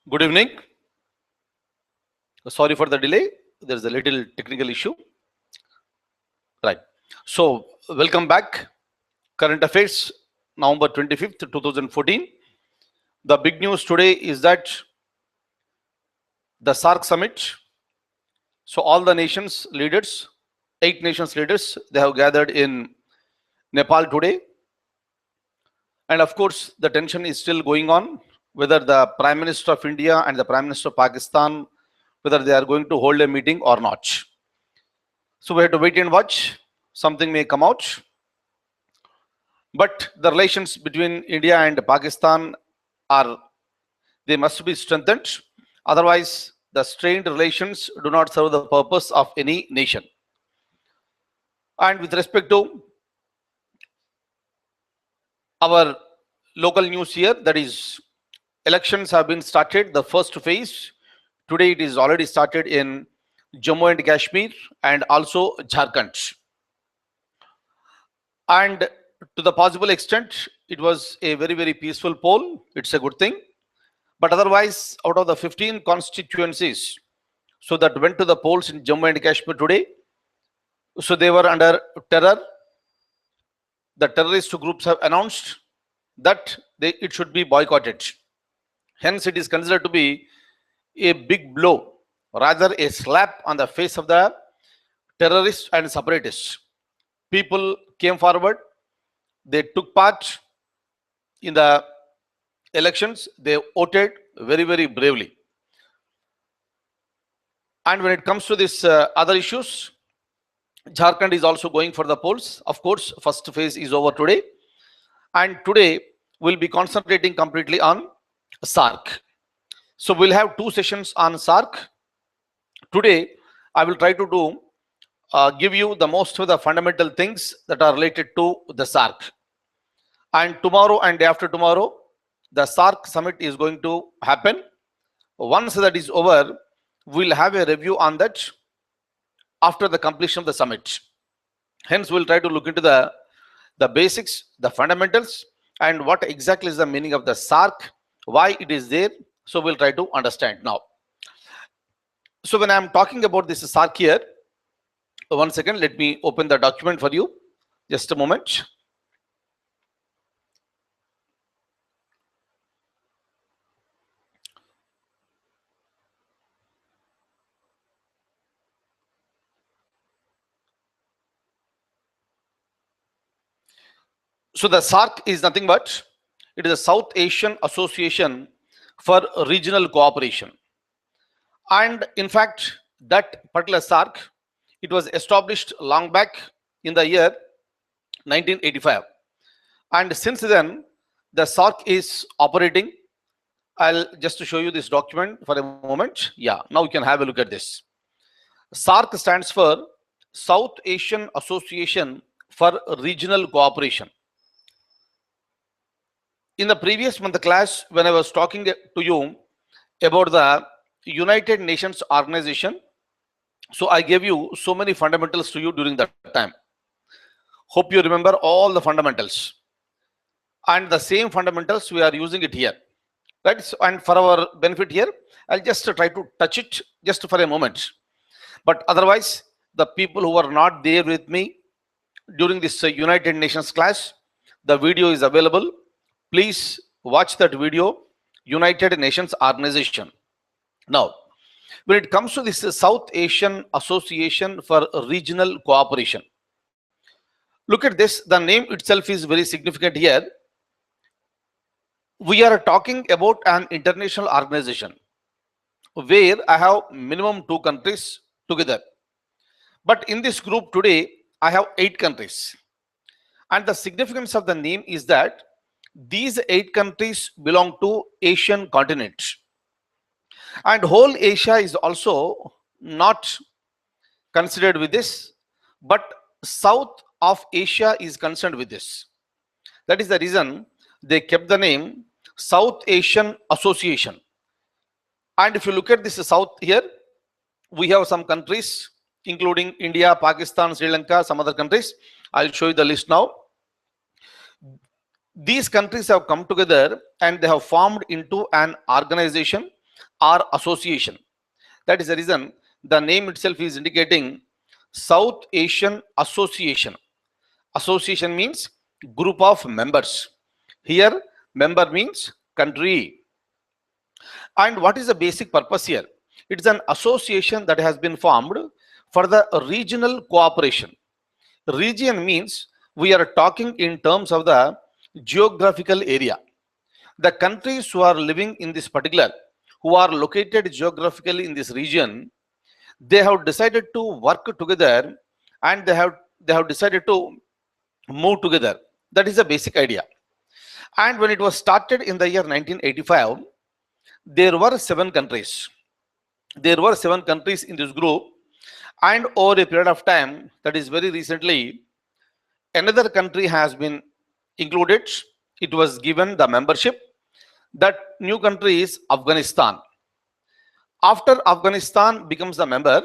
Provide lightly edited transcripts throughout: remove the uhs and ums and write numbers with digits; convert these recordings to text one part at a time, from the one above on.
Good evening. Sorry for the delay. There's a little technical issue. Right. So, welcome back. Current Affairs, November 25th, 2014. The big news today is that the SARC summit. So, all the nations leaders, 8 nations leaders, they have gathered in Nepal today. And of course, the tension is still going on whether the Prime Minister of India and the Prime Minister of Pakistan, whether they are going to hold a meeting or not. So we have to wait and watch. Something may come out. But the relations between India and Pakistan they must be strengthened. Otherwise, the strained relations do not serve the purpose of any nation. And with respect to our local news here, that is, elections have been started, the first phase. Today it is already started in Jammu and Kashmir and also Jharkhand. And to the possible extent, it was a very, very peaceful poll. It's a good thing. But otherwise, out of the 15 constituencies, so that went to the polls in Jammu and Kashmir today, so they were under terror. The terrorist groups have announced that it should be boycotted. Hence, it is considered to be a big blow, rather a slap on the face of the terrorists and separatists. People came forward, they took part in the elections, they voted very, very bravely. And when it comes to this other issues, Jharkhand is also going for the polls. Of course, first phase is over today. And today we'll be concentrating completely on SARC. So we'll have 2 sessions on SARC. Today, I will try to give you the most of the fundamental things that are related to the SARC. And tomorrow and after tomorrow, the SARC summit is going to happen. Once that is over, we'll have a review on that after the completion of the summit. Hence, we'll try to look into the basics, the fundamentals, and what exactly is the meaning of the SARC, why it is there. So we'll try to understand now. So when I'm talking about this SARC here, one second, let me open the document for you. Just a moment. So the SARC is nothing but it is a South Asian Association for Regional Cooperation. And in fact, that particular SARC, it was established long back in the year 1985. And since then, the SARC is operating. I'll just show you this document for a moment. Yeah, now you can have a look at this. SARC stands for South Asian Association for Regional Cooperation. In the previous month class, when I was talking to you about the United Nations Organization, so I gave you so many fundamentals to you during that time. Hope you remember all the fundamentals. And the same fundamentals, we are using it here. Right? So, and for our benefit here, I'll just try to touch it just for a moment. But otherwise, the people who are not there with me during this United Nations class, the video is available. Please watch that video, United Nations Organization. Now, when it comes to this South Asian Association for Regional Cooperation, look at this. The name itself is very significant here. We are talking about an international organization where I have minimum 2 countries together. But in this group today, I have 8 countries. And the significance of the name is that these 8 countries belong to Asian continent. And whole Asia is also not considered with this, but South of Asia is concerned with this. That is the reason they kept the name South Asian Association. And if you look at this South here, we have some countries, including India, Pakistan, Sri Lanka, some other countries. I'll show you the list now. These countries have come together and they have formed into an organization or association. That is the reason the name itself is indicating South Asian Association. Association means group of members. Here, member means country. And what is the basic purpose here? It's an association that has been formed for the regional cooperation. Region means we are talking in terms of the geographical area. The countries who are living in this particular, who are located geographically in this region, they have decided to work together and they have decided to move together. That is the basic idea. And when it was started in the year 1985, there were 7 countries. There were 7 countries in this group, and over a period of time, that is very recently, another country has been included. It was given the membership. That new country is Afghanistan. After Afghanistan becomes a member,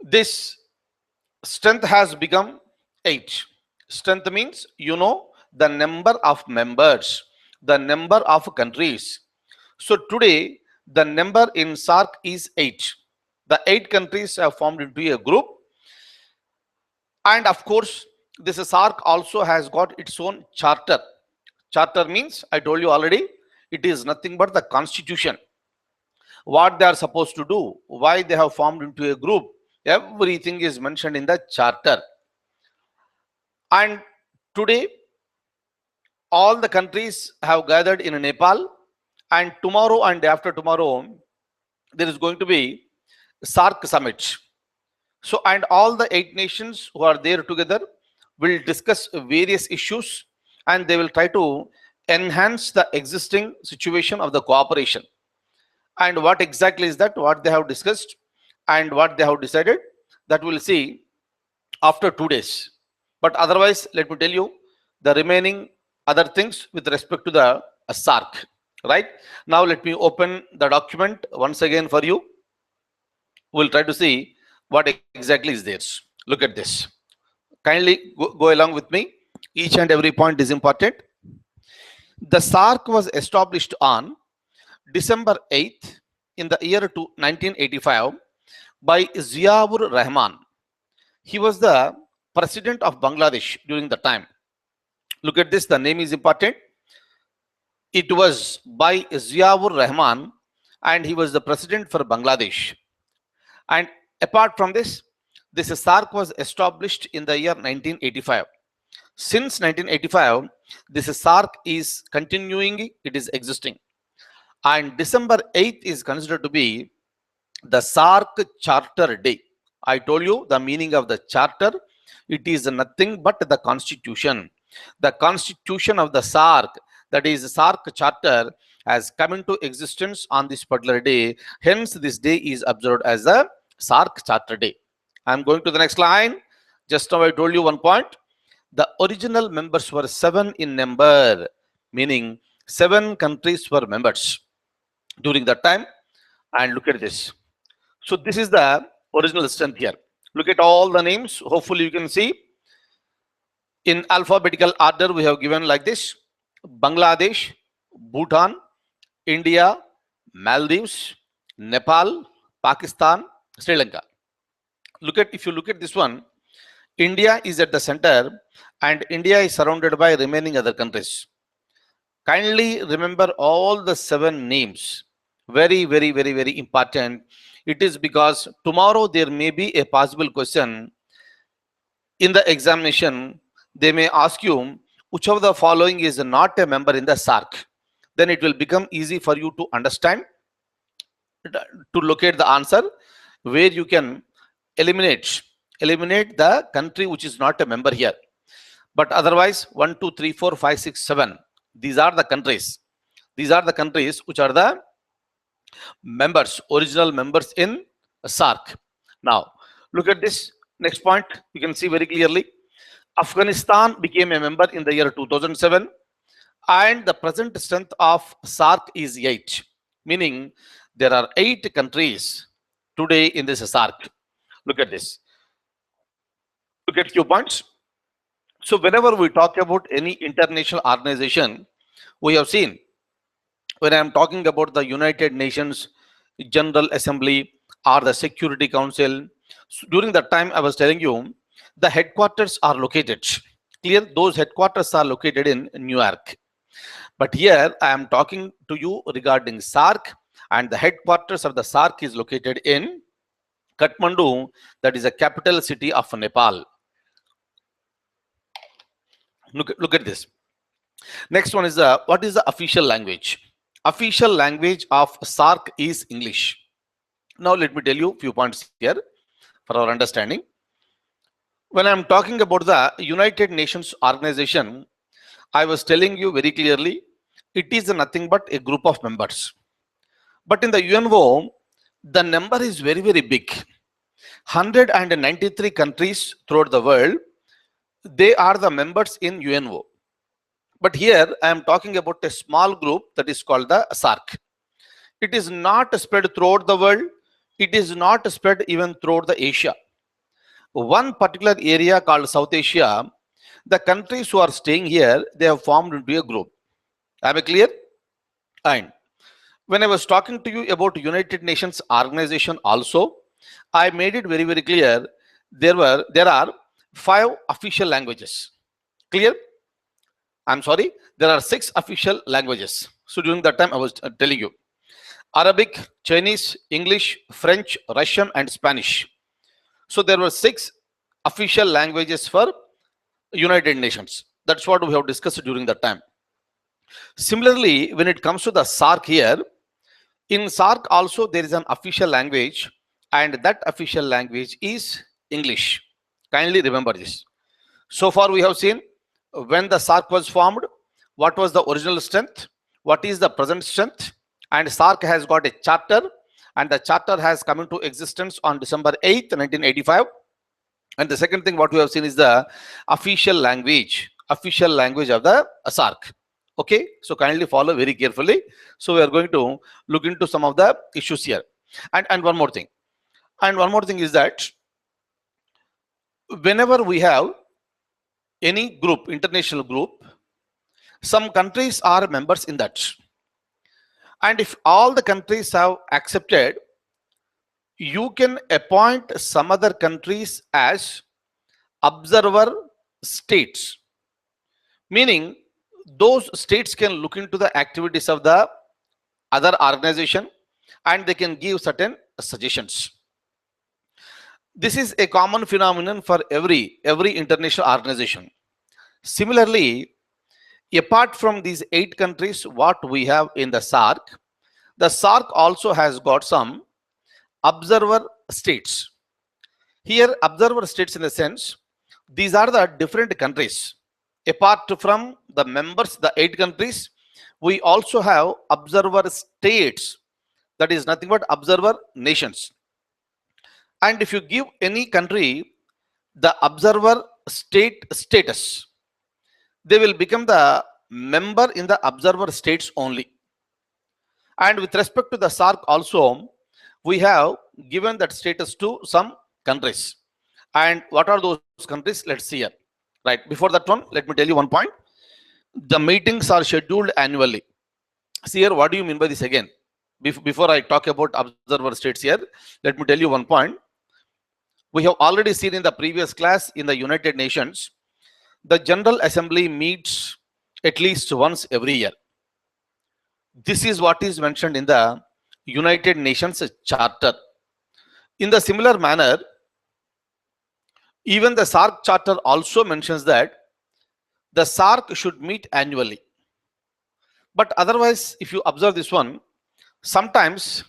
this strength has become 8. Strength means, the number of members, the number of countries. So today, the number in SAARC is 8. The 8 countries have formed into a group. And of course, this SAARC also has got its own charter. Charter means, I told you already, it is nothing but the constitution. What they are supposed to do, why they have formed into a group, everything is mentioned in the charter. And today, all the countries have gathered in Nepal, and tomorrow and after tomorrow, there is going to be SAARC summit. So, and all the 8 nations who are there together will discuss various issues, and they will try to enhance the existing situation of the cooperation. And what exactly is that, what they have discussed and what they have decided, that we'll see after 2 days. But otherwise, let me tell you the remaining other things with respect to the SAARC. Right now, let me open the document once again for you. We'll try to see what exactly is there. Look at this. Kindly go along with me. Each and every point is important. The SAARC was established on December 8th in the year 1985 by Ziaur Rahman. He was the president of Bangladesh during the time. Look at this, the name is important. It was by Ziaur Rahman, and he was the president for Bangladesh. And apart from this, this SAARC was established in the year 1985. Since 1985, this SAARC is continuing, it is existing. And December 8th is considered to be the SAARC Charter Day. I told you the meaning of the charter. It is nothing but the constitution. The constitution of the SAARC, that is the SAARC Charter, has come into existence on this particular day. Hence, this day is observed as the SAARC Charter Day. I'm going to the next line. Just now I told you one point. The original members were 7 in number, meaning 7 countries were members during that time. And look at this. So this is the original strength here. Look at all the names. Hopefully you can see. In alphabetical order, we have given like this: Bangladesh, Bhutan, India, Maldives, Nepal, Pakistan, Sri Lanka. If you look at this one, India is at the center, and India is surrounded by remaining other countries. Kindly remember all the 7 names. Very, very, very, very important. It is because tomorrow there may be a possible question in the examination. They may ask you which of the following is not a member in the SAARC. Then it will become easy for you to understand, to locate the answer, where you can eliminate the country which is not a member here. But otherwise, 1, 2, 3, 4, 5, 6, 7. These are the countries. These are the countries which are the members, original members in SAARC. Now, look at this next point. You can see very clearly. Afghanistan became a member in the year 2007, and the present strength of SAARC is 8, meaning there are 8 countries today in this SAARC. Look at this. Look at few points. So whenever we talk about any international organization, we have seen when I am talking about the United Nations General Assembly or the Security Council, during that time I was telling you the headquarters are located. Clear? Those headquarters are located in New York. But here I am talking to you regarding SAARC, and the headquarters of the SAARC is located in Kathmandu, that is the capital city of Nepal. Look at this. Next one is what is the official language? Official language of SAARC is English. Now let me tell you a few points here for our understanding. When I am talking about the United Nations organization, I was telling you very clearly, it is nothing but a group of members. But in the UNO, the number is very, very big. 193 countries throughout the world, they are the members in UNO. But here I am talking about a small group that is called the SAARC. It is not spread throughout the world. It is not spread even throughout the Asia. One particular area called South Asia, the countries who are staying here, they have formed into a group. Am I clear? And when I was talking to you about United Nations organization also, I made it very, very clear. There are 5 official languages. Clear? I'm sorry, there are 6 official languages. So during that time I was telling you Arabic, Chinese, English, French, Russian, and Spanish. So there were 6 official languages for United Nations. That's what we have discussed during that time. Similarly, when it comes to the SAARC here, in SAARC also there is an official language, and that official language is English. Kindly remember this. So far we have seen when the SAARC was formed, what was the original strength, what is the present strength, and SAARC has got a charter, and the charter has come into existence on December 8th, 1985. And the second thing what we have seen is the official language of the SAARC. Okay, so kindly follow very carefully. So we are going to look into some of the issues here. And one more thing. And one more thing is that whenever we have any group, international group, some countries are members in that. And if all the countries have accepted, you can appoint some other countries as observer states. Meaning, those states can look into the activities of the other organization and they can give certain suggestions. This is a common phenomenon for every international organization. Similarly, apart from these 8 countries what we have in the SAARC also has got some observer states. Here observer states in the sense, these are the different countries. Apart from the members, the 8 countries, we also have observer states, that is nothing but observer nations. And if you give any country the observer state status, they will become the member in the observer states only. And with respect to the SAARC also, we have given that status to some countries. And what are those countries? Let's see here. Right, before that one, let me tell you one point. The meetings are scheduled annually. See here, what do you mean by this again? Before I talk about observer states here, let me tell you one point. We have already seen in the previous class in the United Nations, the General Assembly meets at least once every year. This is what is mentioned in the United Nations Charter. In the similar manner, even the SAARC Charter also mentions that the SAARC should meet annually. But otherwise, if you observe this one, sometimes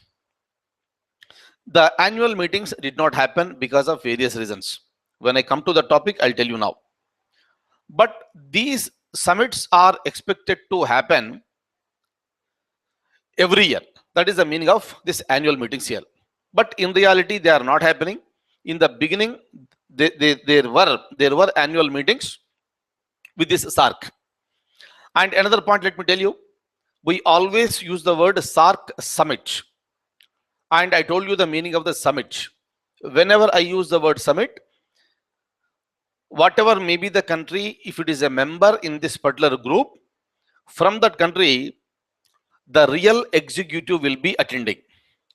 the annual meetings did not happen because of various reasons. When I come to the topic, I'll tell you now. But these summits are expected to happen every year. That is the meaning of this annual meetings here. But in reality, they are not happening. In the beginning, there were annual meetings with this SAARC. And another point, let me tell you, we always use the word SAARC summit. And I told you the meaning of the summit. Whenever I use the word summit, whatever may be the country, if it is a member in this particular group, from that country, the real executive will be attending.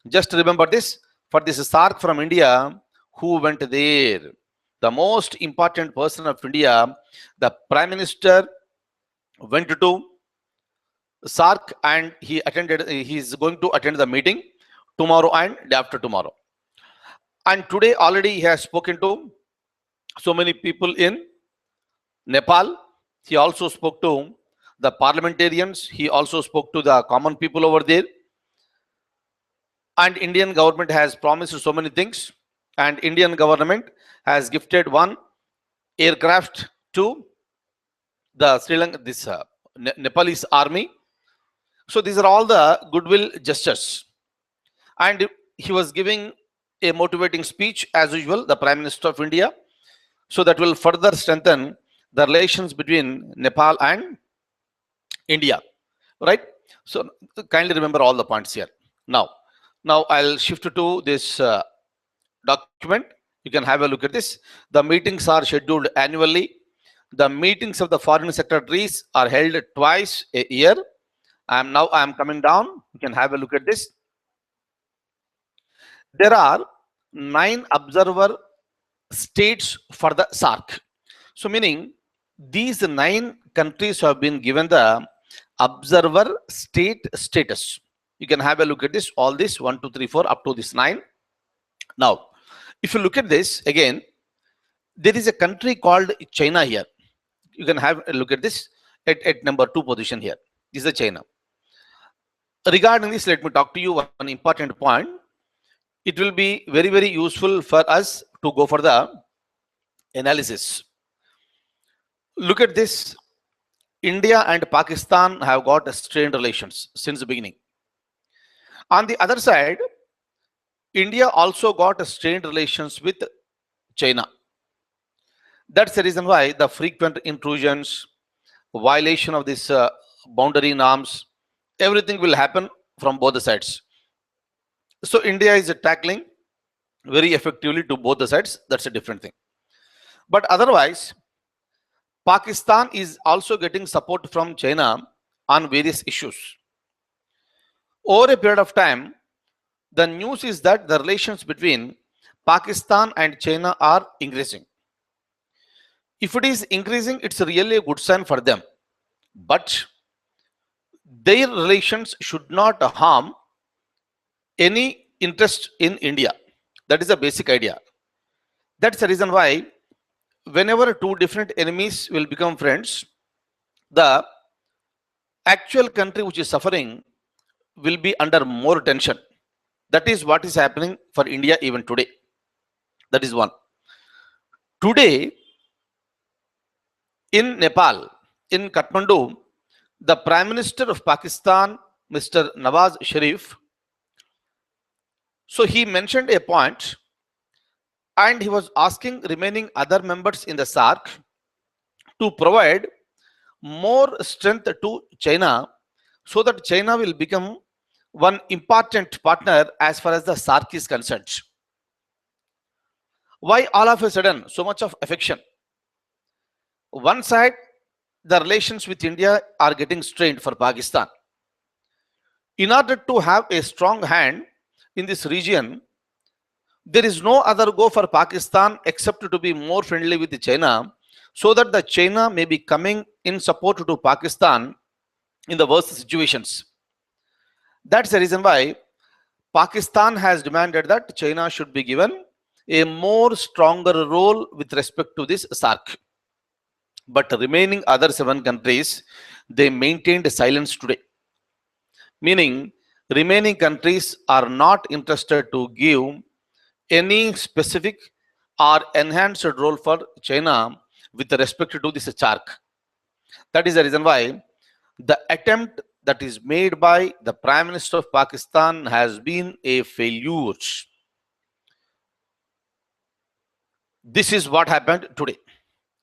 Just remember this, for this SAARC from India, who went there? The most important person of India, the Prime Minister, went to SAARC and he is going to attend the meeting tomorrow and day after tomorrow. And today already he has spoken to so many people in Nepal. He also spoke to the parliamentarians. He also spoke to the common people over there. And Indian government has promised so many things. And Indian government has gifted one aircraft to the Sri Lanka, this Nepalese army. So these are all the goodwill gestures. And he was giving a motivating speech as usual, the Prime Minister of India. So that will further strengthen the relations between Nepal and India, right? So kindly remember all the points here. Now I'll shift to this document. You can have a look at this. The meetings are scheduled annually. The meetings of the foreign secretaries are held twice a year. Now I am coming down. You can have a look at this. There are 9 observer states for the SAARC. So meaning these 9 countries have been given the observer state status. You can have a look at this, all this 1, 2, 3, 4 up to this 9. Now, if you look at this again, there is a country called China here. You can have a look at this at number 2 position here. This is China. Regarding this, let me talk to you one important point. It will be very, very useful for us to go for the analysis. Look at this. India and Pakistan have got strained relations since the beginning. On the other side, India also got strained relations with China. That's the reason why the frequent intrusions, violation of this boundary norms, everything will happen from both the sides. So India is tackling very effectively to both the sides. That's a different thing. But otherwise, Pakistan is also getting support from China on various issues. Over a period of time, the news is that the relations between Pakistan and China are increasing. If it is increasing, it's really a good sign for them. But their relations should not harm any interest in India. That is a basic idea. That's the reason why whenever 2 different enemies will become friends, the actual country which is suffering will be under more tension. That is what is happening for India even today. That is one. Today, in Nepal, in Kathmandu, the Prime Minister of Pakistan, Mr. Nawaz Sharif, so he mentioned a point and he was asking remaining other members in the SAARC to provide more strength to China so that China will become one important partner as far as the SAARC is concerned. Why all of a sudden so much of affection? One side, the relations with India are getting strained for Pakistan. In order to have a strong hand in this region, there is no other go for Pakistan except to be more friendly with China, so that the China may be coming in support to Pakistan in the worst situations. That's the reason why Pakistan has demanded that China should be given a more stronger role with respect to this SAARC. But the remaining other 7 countries, they maintained silence today. Meaning, remaining countries are not interested to give any specific or enhanced role for China with respect to this SAARC. That is the reason why the attempt that is made by the Prime Minister of Pakistan has been a failure. This is what happened today.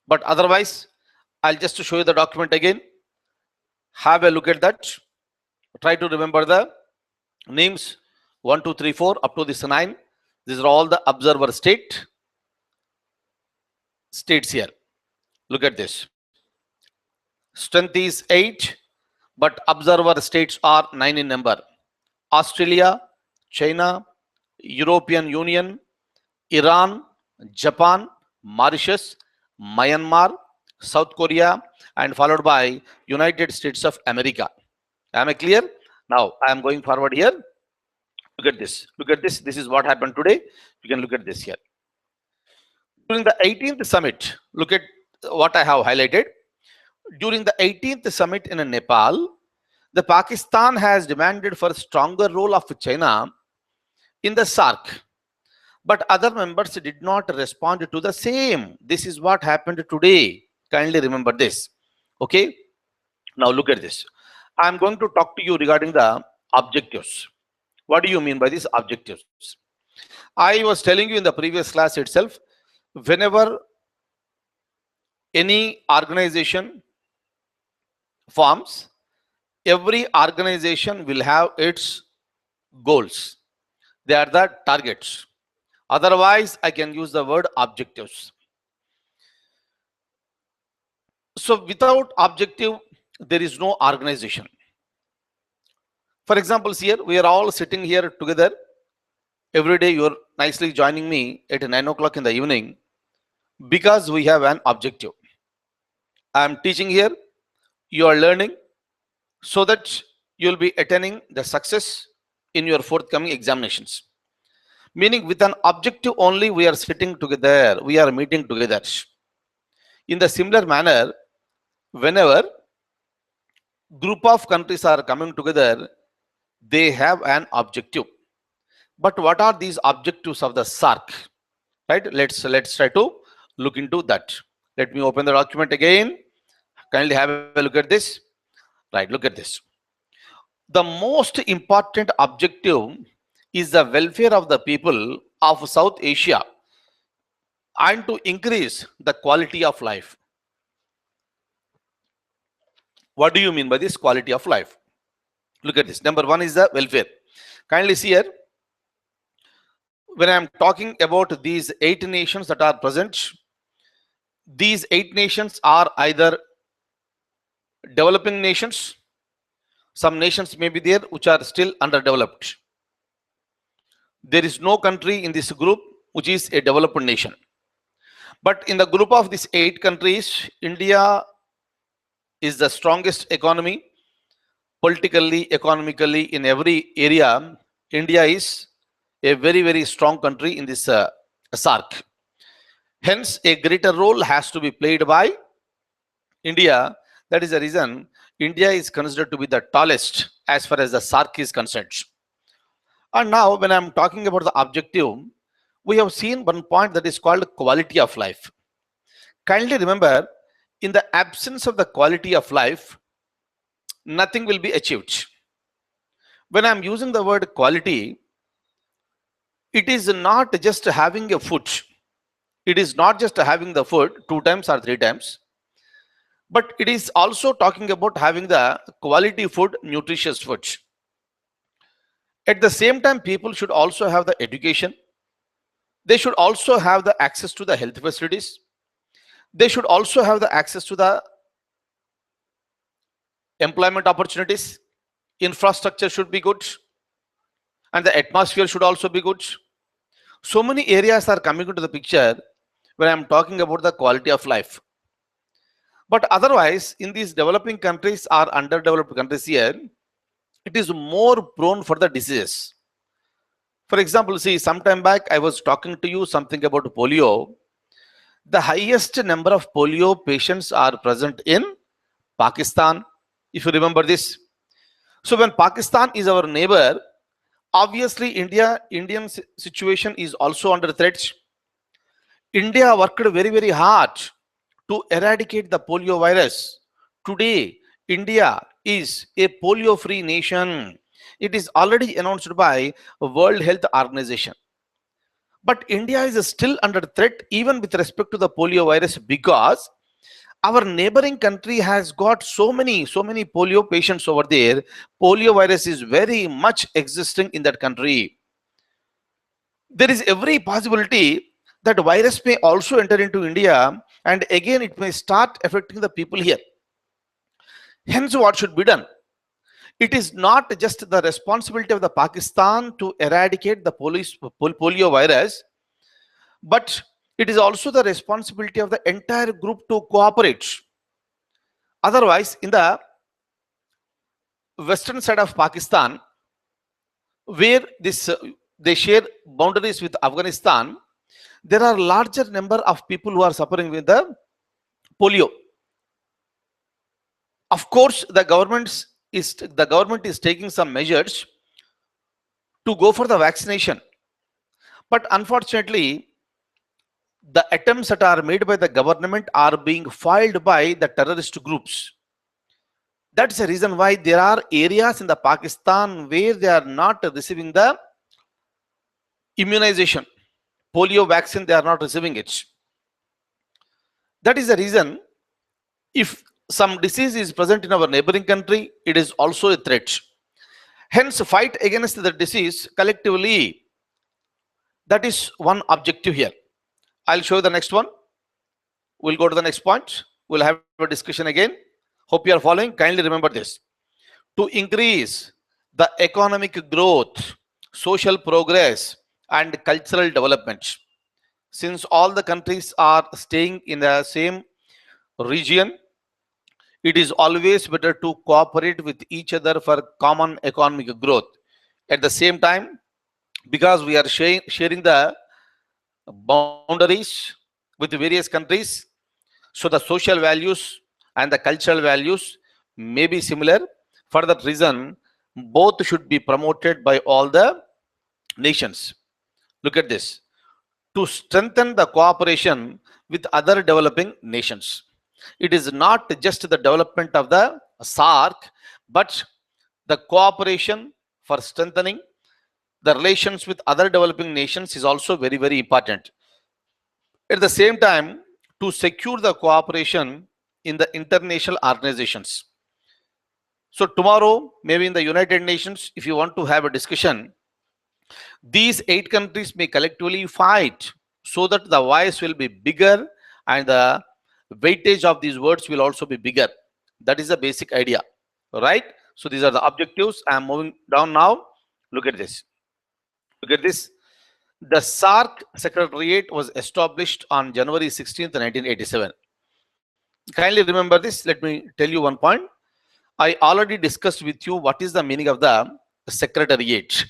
But otherwise, I'll just show you the document again. Have a look at that. Try to remember the names 1, 2, 3, 4 up to this 9. These are all the observer states here. Look at this. Strength is 8, but observer states are 9 in number. Australia, China, European Union, Iran, Japan, Mauritius, Myanmar, South Korea, and followed by United States of America. Am I clear? Now I am going forward here. Look at this. Look at this. This is what happened today. You can look at this here. During the 18th summit, look at what I have highlighted. During the 18th summit in Nepal, the Pakistan has demanded for a stronger role of China in the SAARC, but other members did not respond to the same. This is what happened today. Kindly remember this. Okay. Now look at this. I'm going to talk to you regarding the objectives. What do you mean by these objectives? I was telling you in the previous class itself, whenever any organization forms, every organization will have its goals. They are the targets. Otherwise, I can use the word objectives. So without objective, there is no organization. For example, here we are all sitting here together. Every day you are nicely joining me at 9 o'clock in the evening because we have an objective. I am teaching here, you are learning so that you will be attaining the success in your forthcoming examinations. Meaning with an objective only we are sitting together, we are meeting together. In the similar manner, whenever group of countries are coming together, they have an objective. But what are these objectives of the SAARC? Right? Let's try to look into that. Let me open the document again. Kindly have a look at this. Right, look at this. The most important objective is the welfare of the people of South Asia and to increase the quality of life. What do you mean by this quality of life? Look at this. Number one is the welfare. Kindly see here. When I am talking about these 8 nations that are present, these 8 nations are either developing nations. Some nations may be there which are still underdeveloped. There is no country in this group which is a developed nation. But in the group of these 8 countries, India is the strongest economy. Politically, economically, in every area, India is a very, very strong country in this SAARC. Hence, a greater role has to be played by India. That is the reason India is considered to be the tallest as far as the SAARC is concerned. And now, when I'm talking about the objective, we have seen one point that is called quality of life. Kindly remember, in the absence of the quality of life, nothing will be achieved. When I'm using the word quality, it is not just having a food. It is not just having the food 2 times or 3 times, but it is also talking about having the quality food, nutritious food. At the same time, people should also have the education. They should also have the access to the health facilities. They should also have the access to the employment opportunities. Infrastructure should be good. And the atmosphere should also be good. So many areas are coming into the picture when I'm talking about the quality of life. But otherwise, in these developing countries or underdeveloped countries here, it is more prone for the diseases. For example, see, sometime back I was talking to you something about polio. The highest number of polio patients are present in Pakistan, if you remember this. So when Pakistan is our neighbor, obviously Indian situation is also under threat. India worked very, very hard to eradicate the polio virus. Today, India is a polio-free nation. It is already announced by World Health Organization. But India is still under threat even with respect to the polio virus because our neighboring country has got so many polio patients over there. Polio virus is very much existing in that country. There is every possibility that virus may also enter into India and again it may start affecting the people here. Hence, what should be done? It is not just the responsibility of the Pakistan to eradicate the polio virus, but it is also the responsibility of the entire group to cooperate. Otherwise, in the western side of Pakistan, where they share boundaries with Afghanistan, there are larger number of people who are suffering with the polio. Of course, the government is taking some measures to go for the vaccination, but unfortunately, the attempts that are made by the government are being foiled by the terrorist groups. That's the reason why there are areas in the Pakistan where they are not receiving the immunization. Polio vaccine, they are not receiving it. That is the reason, if some disease is present in our neighboring country, it is also a threat. Hence, fight against the disease collectively. That is one objective here. I'll show you the next one. We'll go to the next point. We'll have a discussion again. Hope you are following. Kindly remember this. To increase the economic growth, social progress, and cultural development, since all the countries are staying in the same region, it is always better to cooperate with each other for common economic growth. At the same time, because we are sharing the boundaries with various countries, so the social values and the cultural values may be similar. For that reason, both should be promoted by all the nations. Look at this. To strengthen the cooperation with other developing nations. It is not just the development of the SAARC, but the cooperation for strengthening the relations with other developing nations is also very, very important. At the same time, to secure the cooperation in the international organizations. So tomorrow, maybe in the United Nations, if you want to have a discussion, these 8 countries may collectively fight so that the voice will be bigger and the weightage of these words will also be bigger. That is the basic idea, right? So these are the objectives. I am moving down now. Look at this. Look at this. The SAARC Secretariat was established on January 16th, 1987. Kindly remember this. Let me tell you one point. I already discussed with you what is the meaning of the Secretariat.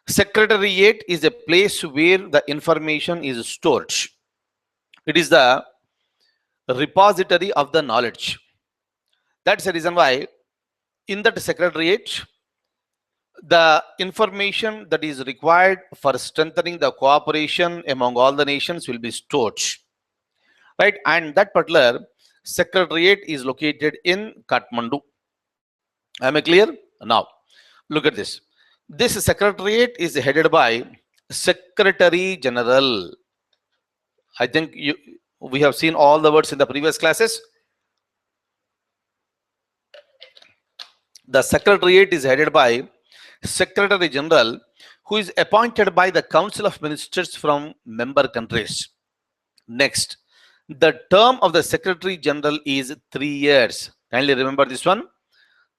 Secretariat is a place where the information is stored. It is the repository of the knowledge. That's the reason why in that Secretariat, the information that is required for strengthening the cooperation among all the nations will be stored, right? And that particular Secretariat is located in Kathmandu. Am I clear? Now, look at this. This Secretariat is headed by Secretary General. I think we have seen all the words in the previous classes. The Secretariat is headed by Secretary General, who is appointed by the Council of Ministers from member countries. Next, the term of the Secretary General is 3 years. Kindly remember this one.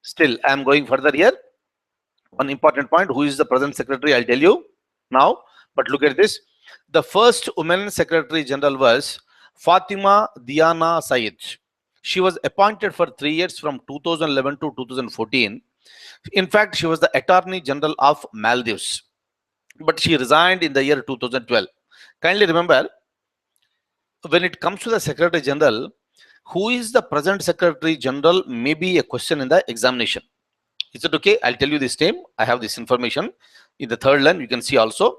Still, I am going further here. One important point, who is the present secretary, I'll tell you now. But look at this. The first woman Secretary General was Fatima Diana Syed. She was appointed for 3 years from 2011 to 2014. In fact, she was the Attorney General of Maldives, but she resigned in the year 2012. Kindly remember, when it comes to the Secretary General, who is the present Secretary General may be a question in the examination. Is it okay? I'll tell you this name. I have this information in the third line. You can see also.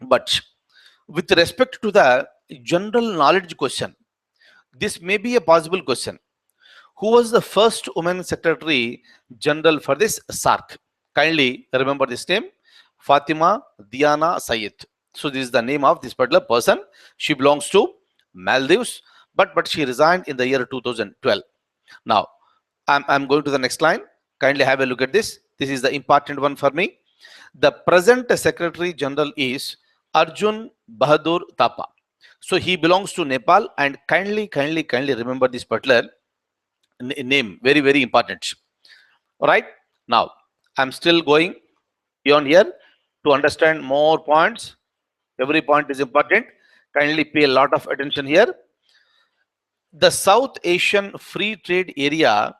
But with respect to the general knowledge question, this may be a possible question. Who was the first woman Secretary General for this SAARC? Kindly remember this name, Fatima Diana Syed. So this is the name of this particular person. She belongs to Maldives, but she resigned in the year 2012. Now, I'm going to the next line. Kindly have a look at this. This is the important one for me. The present Secretary General is Arjun Bahadur Thapa. So he belongs to Nepal, and kindly remember this particular name. Very, very important. All right. Now, I'm still going beyond here to understand more points. Every point is important. Kindly pay a lot of attention here. The South Asian Free Trade Area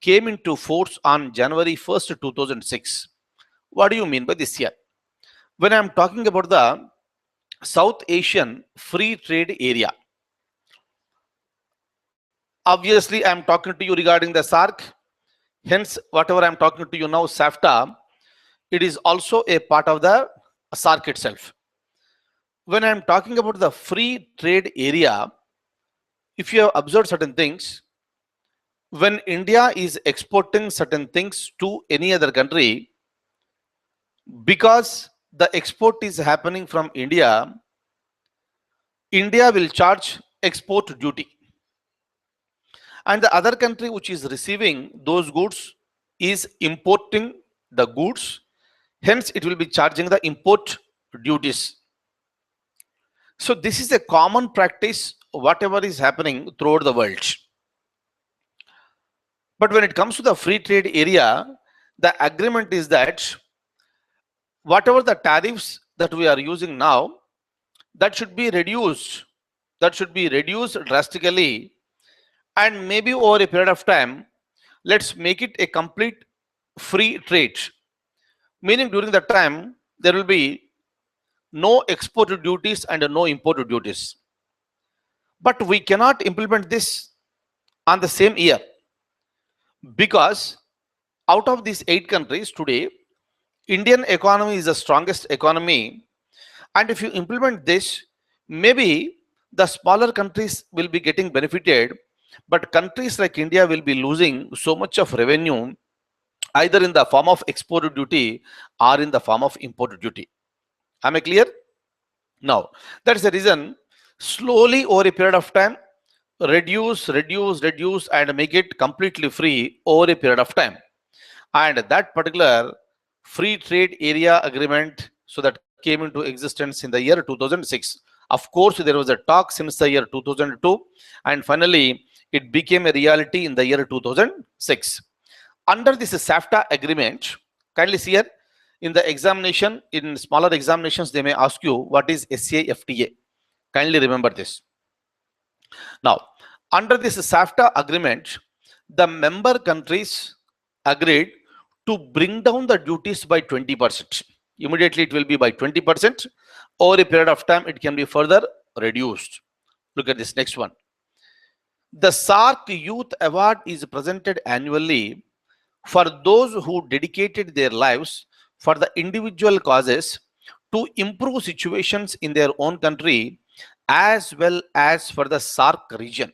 came into force on January 1st, 2006. What do you mean by this here? When I'm talking about the South Asian Free Trade Area, obviously I'm talking to you regarding the SAARC. Hence, whatever I'm talking to you now, SAFTA, it is also a part of the SAARC itself. When I'm talking about the free trade area, if you have observed certain things, when India is exporting certain things to any other country, because the export is happening from India, India will charge export duty. And the other country which is receiving those goods is importing the goods. Hence, it will be charging the import duties. So this is a common practice, whatever is happening throughout the world. But when it comes to the free trade area, the agreement is that whatever the tariffs that we are using now, that should be reduced. That should be reduced drastically. And maybe over a period of time, let's make it a complete free trade. Meaning during that time, there will be no export duties and no import duties. But we cannot implement this on the same year, because out of these 8 countries today, Indian economy is the strongest economy. And if you implement this, maybe the smaller countries will be getting benefited, but countries like India will be losing so much of revenue, either in the form of export duty or in the form of import duty. Am I clear? Now, that is the reason, slowly over a period of time, reduce and make it completely free over a period of time. And that particular free trade area agreement, so that came into existence in the year 2006. Of course, there was a talk since the year 2002, and finally it became a reality in the year 2006. Under this SAFTA agreement, kindly see here, in the examination, in smaller examinations, they may ask you what is SAFTA. Kindly remember this. Now, under this SAFTA agreement, the member countries agreed to bring down the duties by 20%. Immediately it will be by 20%. Over a period of time, it can be further reduced. Look at this next one. The SAARC Youth Award is presented annually for those who dedicated their lives for the individual causes to improve situations in their own country as well as for the SAARC region.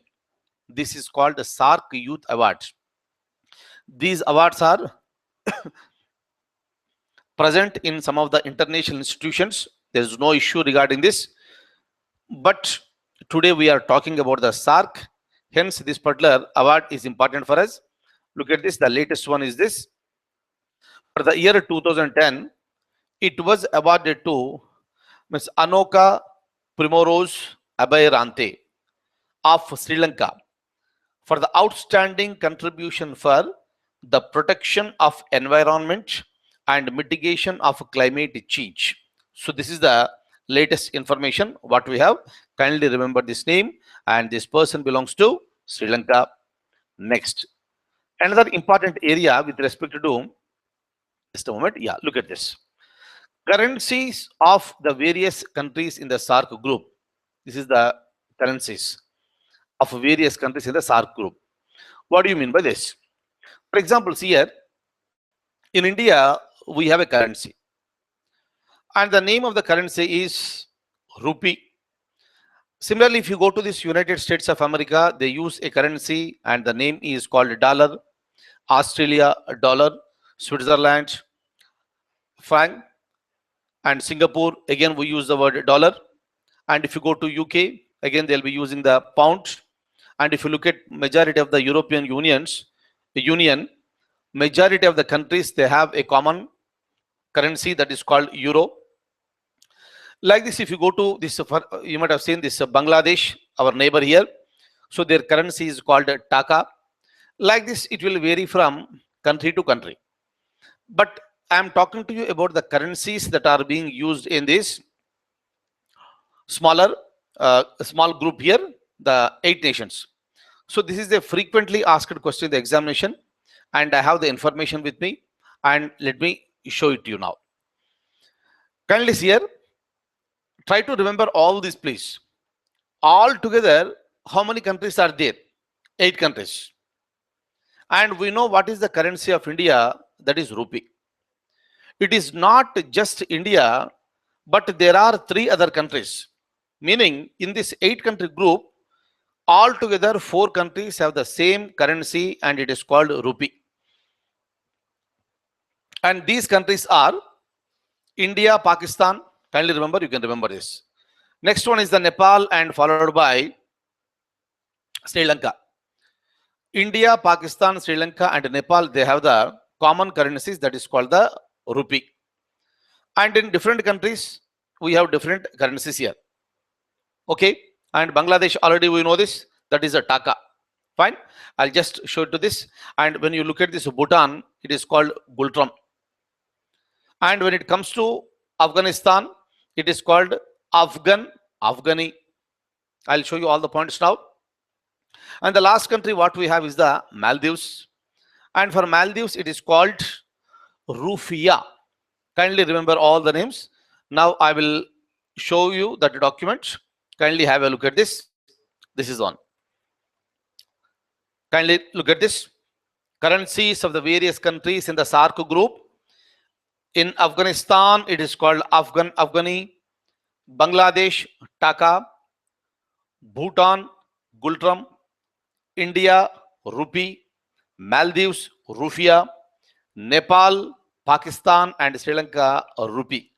This is called the SAARC Youth Awards. These awards are present in some of the international institutions. There is no issue regarding this. But today we are talking about the SAARC. Hence, this particular award is important for us. Look at this. The latest one is this. For the year 2010, it was awarded to Ms. Anoka Primorose Abhairante of Sri Lanka for the outstanding contribution for the protection of environment and mitigation of climate change. So this is the latest information what we have. Kindly remember this name, and this person belongs to Sri Lanka. Next, another important area with respect to, just a moment, yeah, look at this. Currencies of the various countries in the SAARC group. This is the currencies of various countries in the SAARC group. What do you mean by this? For example, see here, in India, we have a currency, and the name of the currency is rupee. Similarly, if you go to this United States of America, they use a currency and the name is called dollar. Australia, dollar. Switzerland, franc. And Singapore, again, we use the word dollar. And if you go to UK, again, they'll be using the pound. And if you look at majority of the European Union, majority of the countries, they have a common currency that is called euro. Like this, if you go to this, you might have seen this Bangladesh, our neighbor here. So their currency is called Taka. Like this, it will vary from country to country. But I am talking to you about the currencies that are being used in this small group here, the 8 nations. So this is a frequently asked question in the examination, and I have the information with me, and let me show it to you now. Kindly see here, try to remember all these, please. All together, how many countries are there? 8 countries. And we know what is the currency of India, that is rupee. It is not just India, but there are 3 other countries. Meaning, in this 8 country group, altogether 4 countries have the same currency, and it is called rupee. And these countries are India, Pakistan. Kindly remember, you can remember this. Next one is the Nepal, and followed by Sri Lanka. India, Pakistan, Sri Lanka, and Nepal, they have the common currencies, that is called the rupee. And in different countries, we have different currencies here. Okay. And Bangladesh, already we know this, that is a Taka. Fine. I'll just show it to this. And when you look at this Bhutan, it is called Gultram. And when it comes to Afghanistan, it is called Afghani. I'll show you all the points now. And the last country what we have is the Maldives. And for Maldives, it is called Rufiya. Kindly remember all the names. Now I will show you that document. Kindly have a look at this. This is on. Kindly look at this. Currencies of the various countries in the SAARC group. In Afghanistan, it is called Afghani. Bangladesh, Taka. Bhutan, Gultram. India, Rupee. Maldives, Rufiya. Nepal, Pakistan, and Sri Lanka, Rupee.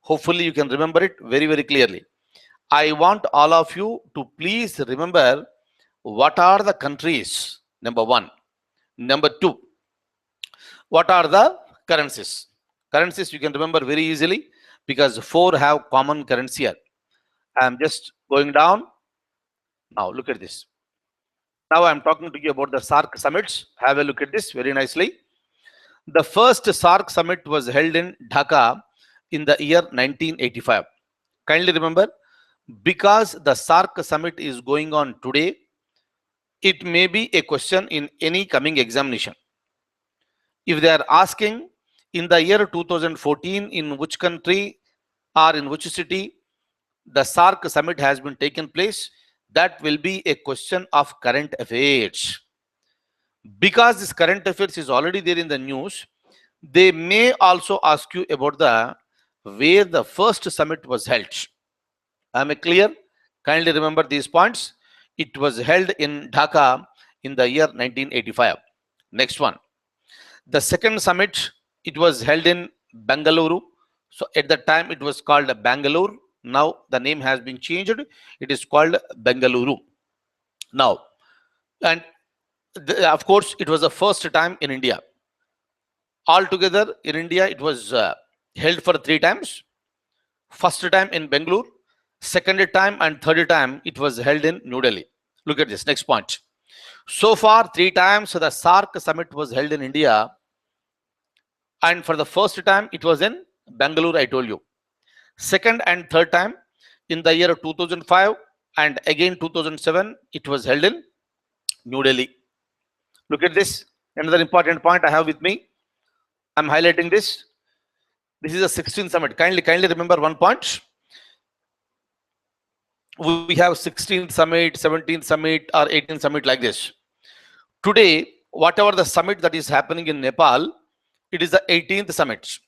Hopefully, you can remember it very, very clearly. I want all of you to please remember what are the countries, number 1. Number 2, what are the currencies? Currencies you can remember very easily because 4 have common currency here. I am just going down. Now look at this. Now I am talking to you about the SAARC summits. Have a look at this very nicely. The first SAARC summit was held in Dhaka in the year 1985. Kindly remember, because the SAARC summit is going on today, it may be a question in any coming examination. If they are asking in the year 2014, in which country or in which city the SAARC summit has been taken place, that will be a question of current affairs. Because this current affairs is already there in the news, they may also ask you about the where the first summit was held. Am I clear? Kindly remember these points. It was held in Dhaka in the year 1985. Next one. The second summit, it was held in Bengaluru. So at that time, it was called Bangalore. Now the name has been changed. It is called Bengaluru. Now, and of course, it was the first time in India. Altogether in India, it was held for 3 times. First time in Bangalore, second time, and third time it was held in New Delhi. Look at this next point. So far 3 times the SAARC summit was held in India, and for the first time it was in Bangalore, I told you. Second and third time in the year 2005 and again 2007 it was held in New Delhi. Look at this, another important point I have with me. I'm highlighting this. This is a 16th summit. Kindly remember one point. We have 16th summit, 17th summit, or 18th summit like this. Today, whatever the summit that is happening in Nepal, it is the 18th summit.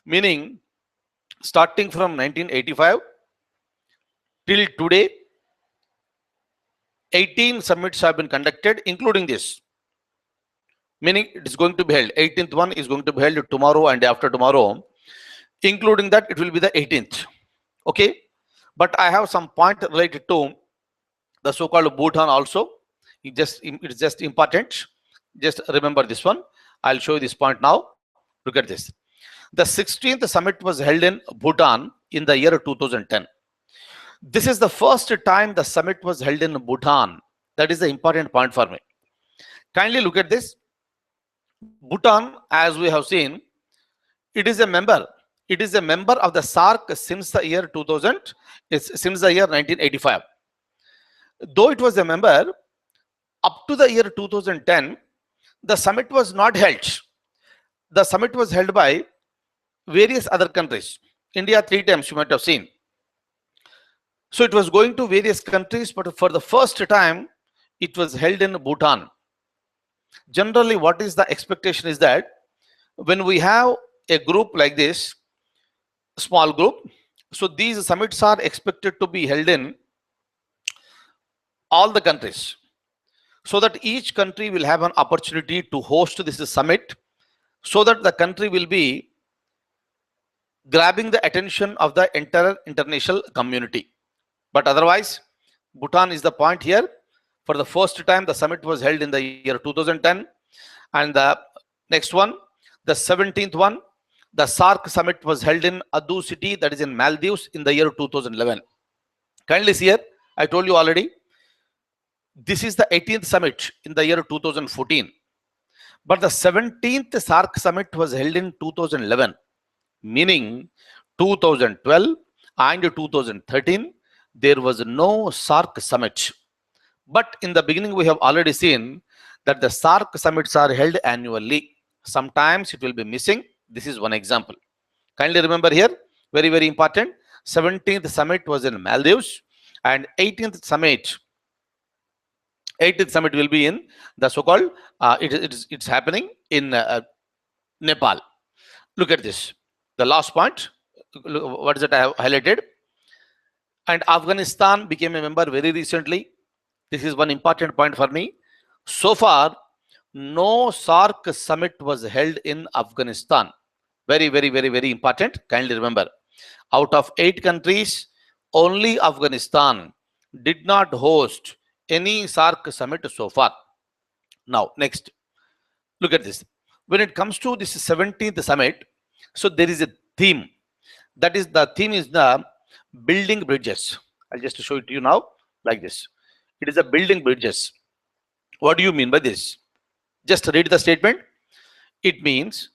Meaning, starting from 1985 till today, 18 summits have been conducted, including this. Meaning, it is going to be held. 18th one is going to be held tomorrow and after tomorrow. Including that, it will be the 18th. Okay. But I have some point related to the so-called Bhutan also. It's just important. Just remember this one. I'll show you this point now. Look at this. The 16th summit was held in Bhutan in the year 2010. This is the first time the summit was held in Bhutan. That is the important point for me. Kindly look at this. Bhutan, as we have seen, it is a member. It is a member of the SAARC since the year 2000, since the year 1985. Though it was a member, up to the year 2010, the summit was not held. The summit was held by various other countries. India 3 times, you might have seen. So it was going to various countries, but for the first time, it was held in Bhutan. Generally, what is the expectation is that when we have a group like this, small group, so these summits are expected to be held in all the countries, so that each country will have an opportunity to host this summit, so that the country will be grabbing the attention of the entire international community. But otherwise, Bhutan is the point here. For the first time, the summit was held in the year 2010. And the next one, the 17th one, the SAARC summit was held in Adu city, that is in Maldives, in the year 2011. Kindly see here, I told you already, this is the 18th summit in the year 2014. But the 17th SAARC summit was held in 2011, meaning 2012 and 2013, there was no SAARC summit. But in the beginning, we have already seen that the SAARC summits are held annually. Sometimes it will be missing. This is one example. Kindly remember here, very, very important. 17th summit was in Maldives, and 18th summit will be in the so-called, it's happening in Nepal. Look at this. The last point, what is it I have highlighted? And Afghanistan became a member very recently. This is one important point for me. So far, no SAARC summit was held in Afghanistan. Very, very, very, very important. Kindly remember, out of 8 countries, only Afghanistan did not host any SAARC summit so far. Now, next, look at this. When it comes to this 17th summit, so there is a theme. That is, the theme is the building bridges. I'll just show it to you now like this. It is a building bridges. What do you mean by this? Just read the statement. It means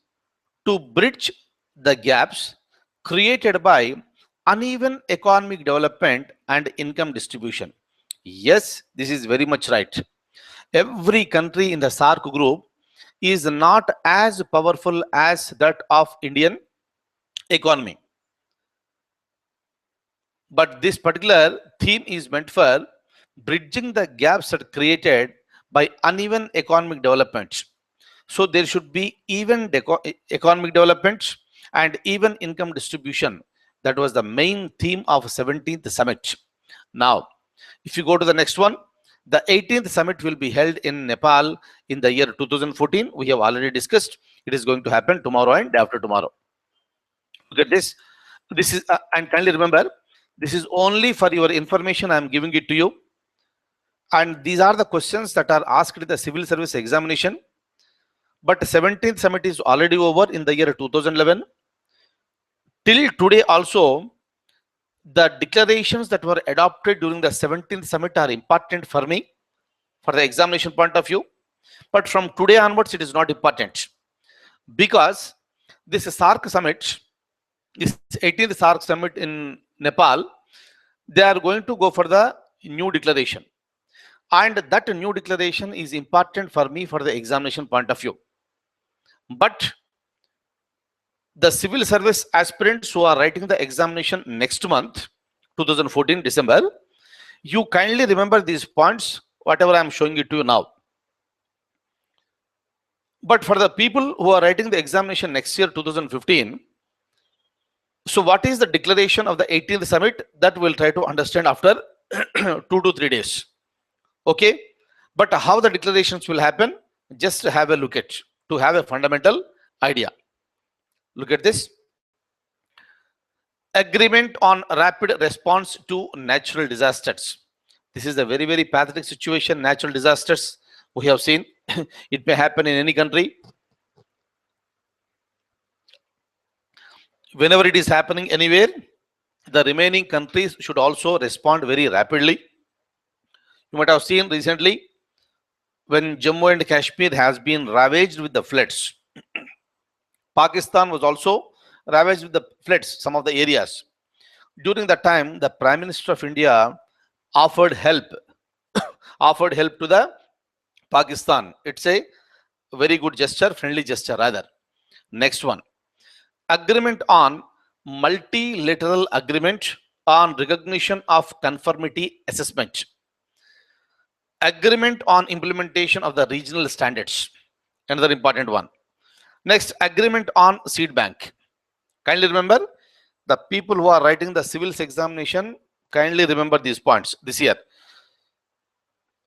to bridge the gaps created by uneven economic development and income distribution. Yes, this is very much right. Every country in the SAARC group is not as powerful as that of Indian economy. But this particular theme is meant for bridging the gaps that are created by uneven economic development. So there should be even economic development and even income distribution. That was the main theme of 17th summit. Now, if you go to the next one, the 18th summit will be held in Nepal in the year 2014. We have already discussed. It is going to happen tomorrow and day after tomorrow. Look at this. This is, and kindly remember, this is only for your information. I am giving it to you. And these are the questions that are asked in the civil service examination. But the 17th summit is already over in the year 2011. Till today also, the declarations that were adopted during the 17th summit are important for me, for the examination point of view. But from today onwards, it is not important. Because this SAARC summit, this 18th SAARC summit in Nepal, they are going to go for the new declaration. And that new declaration is important for me for the examination point of view. But the civil service aspirants who are writing the examination next month, 2014 December, you kindly remember these points, whatever I am showing it to you now. But for the people who are writing the examination next year, 2015, so what is the declaration of the 18th summit? That we'll try to understand after 2 to 3 days. Okay, but how the declarations will happen, just have a look at, to have a fundamental idea. Look at this. Agreement on rapid response to natural disasters. This is a very, very pathetic situation. Natural disasters, we have seen, it may happen in any country. whenever it is happening anywhere, the remaining countries should also respond very rapidly. You might have seen recently when Jammu and Kashmir has been ravaged with the floods. Pakistan was also ravaged with the floods, some of the areas. During that time, the Prime Minister of India offered help, offered help to the Pakistan. It's a very good gesture, friendly gesture rather. Next one, agreement on multilateral agreement on recognition of conformity assessment. Agreement on implementation of the regional standards, another important one. Next, agreement on seed bank. Kindly remember, the people who are writing the civils examination, kindly remember these points this year.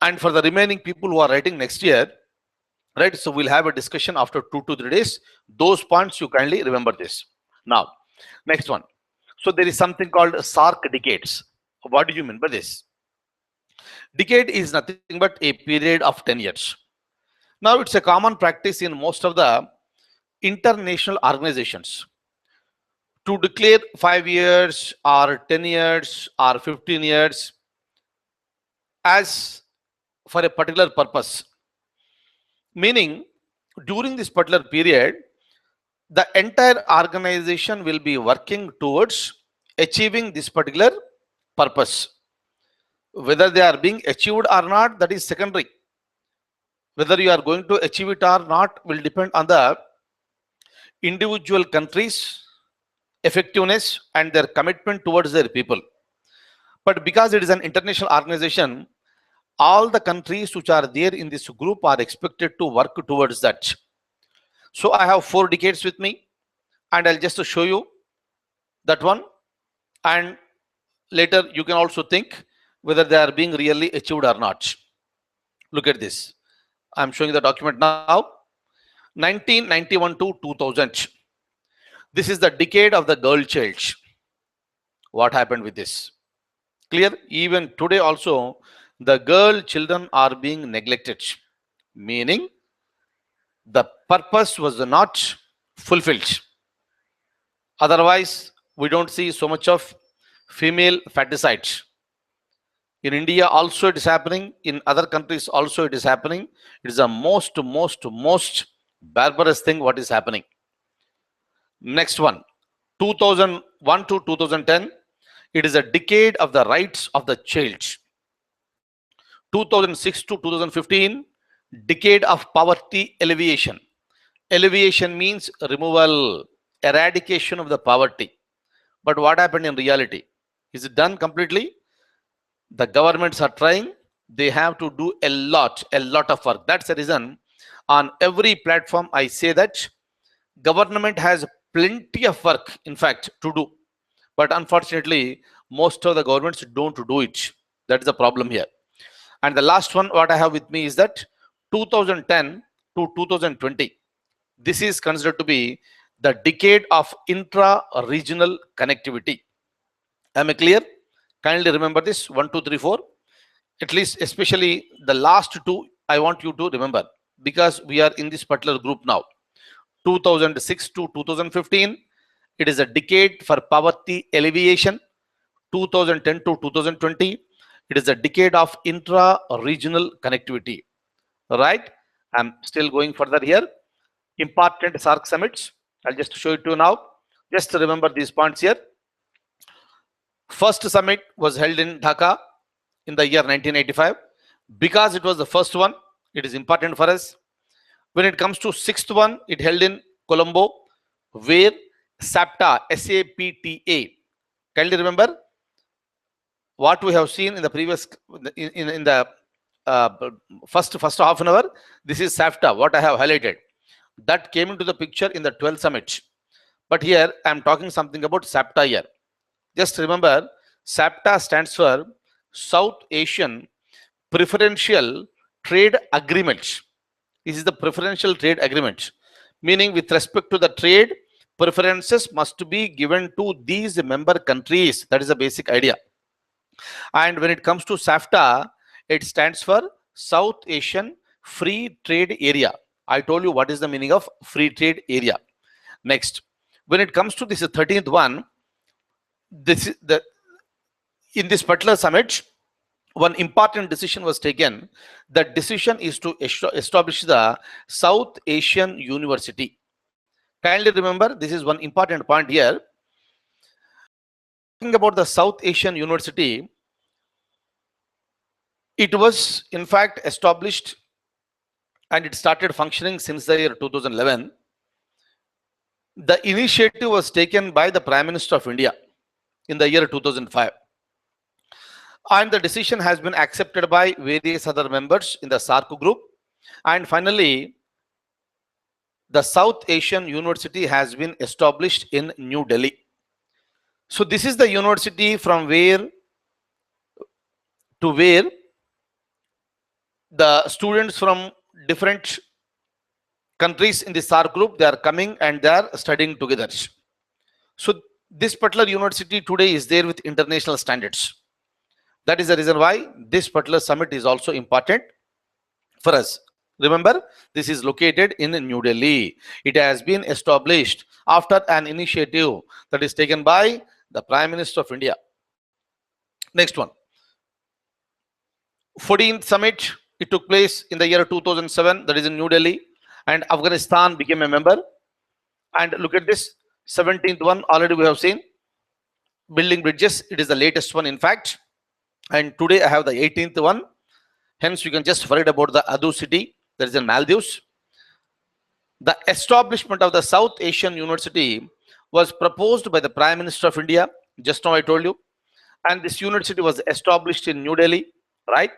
And for the remaining people who are writing next year, right, so we'll have a discussion after 2 to 3 days. Those points you kindly remember this. Now, next one. So there is something called SAARC decades. What do you mean by this? Decade is nothing but a period of 10 years. Now, it's a common practice in most of the international organizations to declare 5 years or 10 years or 15 years as for a particular purpose. Meaning, during this particular period, the entire organization will be working towards achieving this particular purpose. Whether they are being achieved or not, that is secondary. Whether you are going to achieve it or not will depend on the individual countries' effectiveness and their commitment towards their people. But because it is an international organization, all the countries which are there in this group are expected to work towards that. So I have 4 decades with me, and I'll just show you that one, and later you can also think whether they are being really achieved or not. Look at this. I'm showing the document now. 1991 to 2000. This is the decade of the girl child. What happened with this? Clear? Even today also, the girl children are being neglected. Meaning, the purpose was not fulfilled. Otherwise, we don't see so much of female fratricide. In India also it is happening. In other countries also it is happening. It is the most barbarous thing what is happening. Next one, 2001 to 2010. It is a decade of the rights of the child. 2006 to 2015, decade of poverty alleviation. Alleviation means removal, eradication of the poverty. But what happened in reality? Is it done completely? The governments are trying. They have to do a lot of work. That's the reason on every platform I say that government has plenty of work, in fact, to do. But unfortunately, most of the governments don't do it. That is the problem here. And the last one, what I have with me is that 2010 to 2020. This is considered to be the decade of intra-regional connectivity. Am I clear? Kindly remember this 1, 2, 3, 4. At least, especially the last 2, I want you to remember because we are in this particular group now. 2006 to 2015. It is a decade for poverty alleviation. 2010 to 2020. It is a decade of intra-regional connectivity. Right? I'm still going further here. Important SAARC summits. I'll just show it to you now. Just remember these points here. First summit was held in Dhaka in the year 1985. Because it was the first one, it is important for us. When it comes to 6th one, it held in Colombo, where SAPTA, S-A-P-T-A. Kindly remember what we have seen in the previous, in the first half an hour. This is SAPTA, what I have highlighted. That came into the picture in the 12th summit. But here I am talking something about SAPTA here. Just remember, SAPTA stands for South Asian Preferential Trade Agreement. This is the preferential trade agreement, meaning with respect to the trade, preferences must be given to these member countries. That is the basic idea. And when it comes to SAFTA, it stands for South Asian Free Trade Area. I told you what is the meaning of free trade area. Next, when it comes to this 13th one, this is the in this particular summit, one important decision was taken. The decision is to establish the South Asian University. Kindly remember, this is one important point here. Talking about the South Asian University, it was in fact established and it started functioning since the year 2011. The initiative was taken by the Prime Minister of India in the year 2005. And the decision has been accepted by various other members in the SAARC group. And finally, the South Asian University has been established in New Delhi. So this is the university from where the students from different countries in the SAARC group, they are coming and they are studying together. So this particular university today is there with international standards. That is the reason why this particular summit is also important for us. Remember, this is located in New Delhi. It has been established after an initiative that is taken by the Prime Minister of India. Next one. 14th summit, it took place in the year 2007, that is in New Delhi, and Afghanistan became a member. And look at this, 17th one, already we have seen. Building bridges, it is the latest one in fact. And today I have the 18th one. Hence, you can just worry about the Adu city, that is in Maldives. The establishment of the South Asian University was proposed by the Prime Minister of India. Just now I told you. And this university was established in New Delhi, right?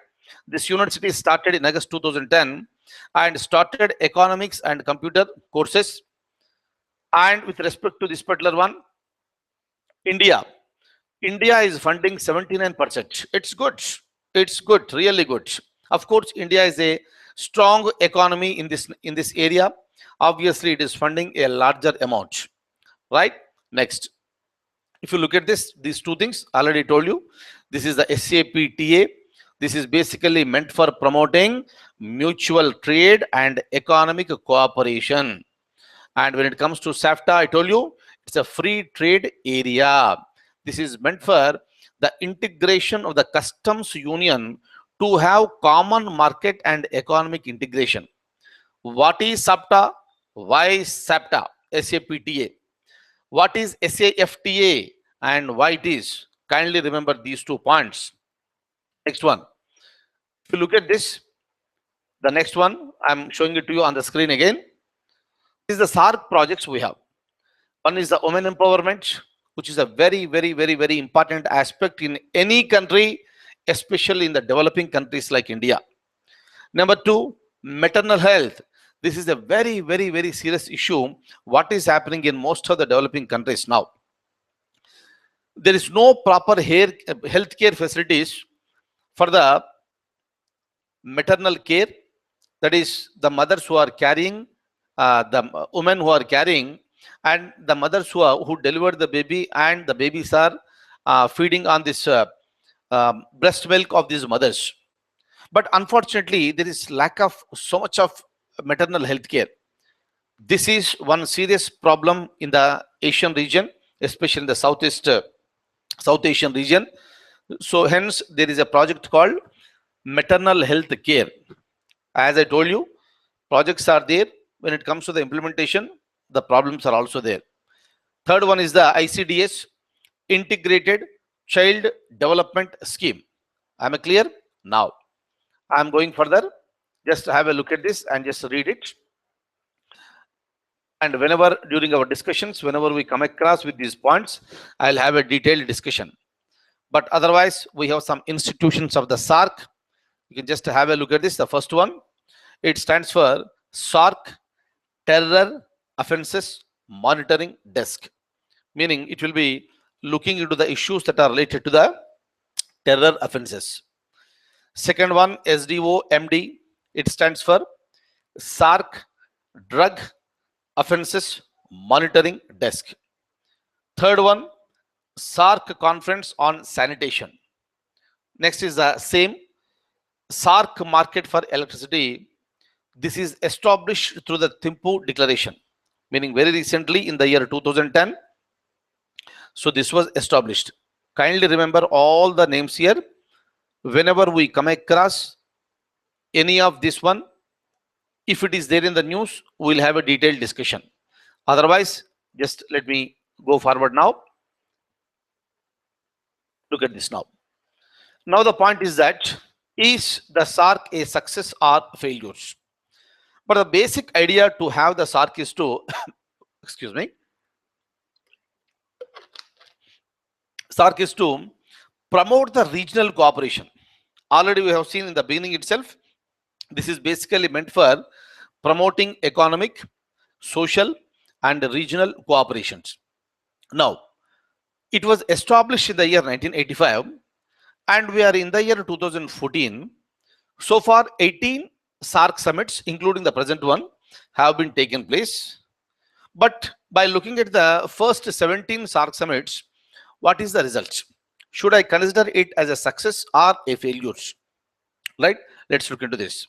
This university started in August 2010 and started economics and computer courses. And with respect to this particular one, India is funding 79%. It's good. It's good, really good. Of course, India is a strong economy in this area. Obviously, it is funding a larger amount, right? Next, if you look at this, these two things, already told you. This is the SAPTA. This is basically meant for promoting mutual trade and economic cooperation. And when it comes to SAFTA, I told you, it's a free trade area. This is meant for the integration of the customs union to have common market and economic integration. What is SAFTA? Why is SAFTA? SAPTA. What is SAFTA and why it is? Kindly remember these 2 points. Next one. If you look at this, the next one, I'm showing it to you on the screen again. This is the SAARC projects we have. One is the women empowerment, which is a very, very, very, very important aspect in any country, especially in the developing countries like India. Number 2, maternal health. This is a very, very, very serious issue. What is happening in most of the developing countries now? There is no proper healthcare facilities for the maternal care. That is the mothers who are carrying, the women who are carrying, and the mothers who delivered the baby, and the babies are feeding on this breast milk of these mothers. But unfortunately, there is lack of so much of maternal health care. This is one serious problem in the Asian region, especially in the South Asian region. So hence, there is a project called maternal health care. As I told you, projects are there. When it comes to the implementation, the problems are also there. Third one is the ICDS, Integrated Child Development Scheme. Am I clear? Now, I'm going further. Just have a look at this and just read it. And whenever during our discussions, whenever we come across with these points, I'll have a detailed discussion. But otherwise, we have some institutions of the SAARC. You can just have a look at this. The first one, it stands for SAARC Terror Offenses Monitoring Desk, meaning it will be looking into the issues that are related to the terror offenses. Second one, SDOMD, it stands for SAARC Drug Offenses Monitoring Desk. Third one, SAARC Conference on Sanitation. Next is the same SAARC Market for Electricity. This is established through the Thimphu Declaration. meaning very recently in the year 2010. So this was established. Kindly remember all the names here. Whenever we come across any of this one, if it is there in the news, we'll have a detailed discussion. Otherwise, just let me go forward now. Look at this now. Now the point is that, is the SAARC a success or failure? But the basic idea to have the SAARC is to, excuse me, SAARC is to promote the regional cooperation. Already we have seen in the beginning itself, this is basically meant for promoting economic, social, and regional cooperations. Now, it was established in the year 1985, and we are in the year 2014. So far, 18 SAARC summits, including the present one, have been taken place. But by looking at the first 17 SAARC summits, what is the result? Should I consider it as a success or a failure? Right? Let's look into this.